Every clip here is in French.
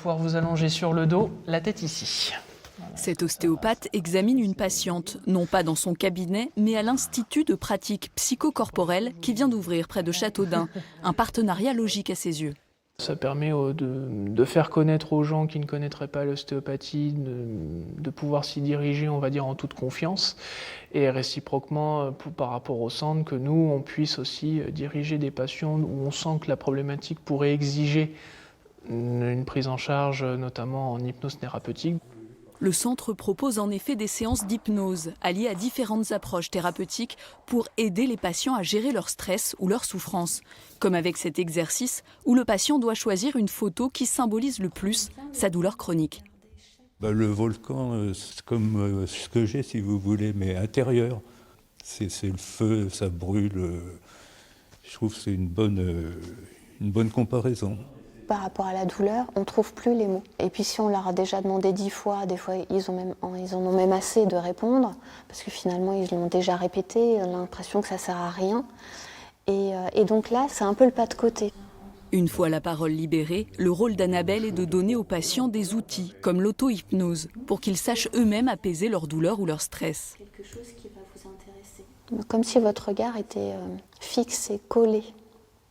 Pouvoir vous allonger sur le dos, la tête ici. Cet ostéopathe examine une patiente, non pas dans son cabinet, mais à l'Institut de pratique psychocorporelle qui vient d'ouvrir près de Châteaudun. Un partenariat logique à ses yeux. Ça permet de faire connaître aux gens qui ne connaîtraient pas l'ostéopathie, de pouvoir s'y diriger, on va dire, en toute confiance. Et réciproquement, par rapport au centre, que nous, on puisse aussi diriger des patients où on sent que la problématique pourrait exiger une prise en charge, notamment en hypnose thérapeutique. Le centre propose en effet des séances d'hypnose alliées à différentes approches thérapeutiques pour aider les patients à gérer leur stress ou leur souffrance. Comme avec cet exercice où le patient doit choisir une photo qui symbolise le plus sa douleur chronique. Le volcan, c'est comme ce que j'ai, si vous voulez, mais intérieur. C'est le feu, ça brûle. Je trouve que c'est une bonne comparaison. Par rapport à la douleur, on ne trouve plus les mots. Et puis si on leur a déjà demandé 10 fois, des fois ils en ont même assez de répondre, parce que finalement ils l'ont déjà répété, on a l'impression que ça ne sert à rien. Et donc là, c'est un peu le pas de côté. Une fois la parole libérée, le rôle d'Annabelle est de donner aux patients des outils, comme l'auto-hypnose, pour qu'ils sachent eux-mêmes apaiser leur douleur ou leur stress. Quelque chose qui va vous intéresser. Comme si votre regard était fixe et collé.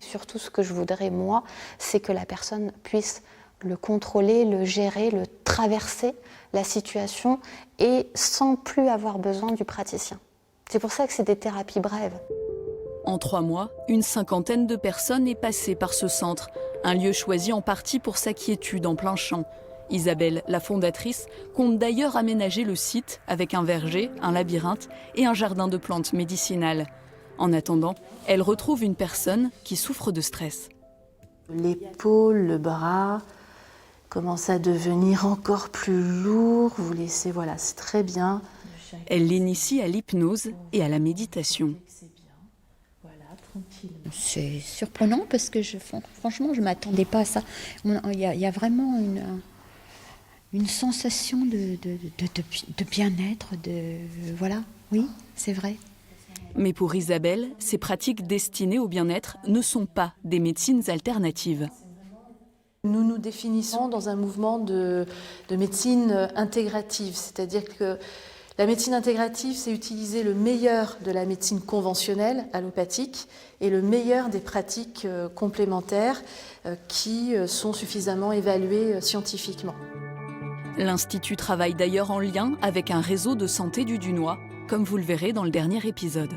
Surtout, ce que je voudrais, moi, c'est que la personne puisse le contrôler, le gérer, le traverser, la situation, et sans plus avoir besoin du praticien. C'est pour ça que c'est des thérapies brèves. En 3 mois, une 50aine de personnes est passée par ce centre, un lieu choisi en partie pour sa quiétude en plein champ. Isabelle, la fondatrice, compte d'ailleurs aménager le site avec un verger, un labyrinthe et un jardin de plantes médicinales. En attendant, elle retrouve une personne qui souffre de stress. L'épaule, le bras commencent à devenir encore plus lourds. Vous laissez, voilà, c'est très bien. Elle l'initie à l'hypnose et à la méditation. C'est surprenant parce que franchement, je ne m'attendais pas à ça. Il y a vraiment une sensation de bien-être, voilà, oui, c'est vrai. Mais pour Isabelle, ces pratiques destinées au bien-être ne sont pas des médecines alternatives. Nous nous définissons dans un mouvement de médecine intégrative, c'est-à-dire que la médecine intégrative, c'est utiliser le meilleur de la médecine conventionnelle, allopathique, et le meilleur des pratiques complémentaires qui sont suffisamment évaluées scientifiquement. L'Institut travaille d'ailleurs en lien avec un réseau de santé du Dunois, comme vous le verrez dans le dernier épisode.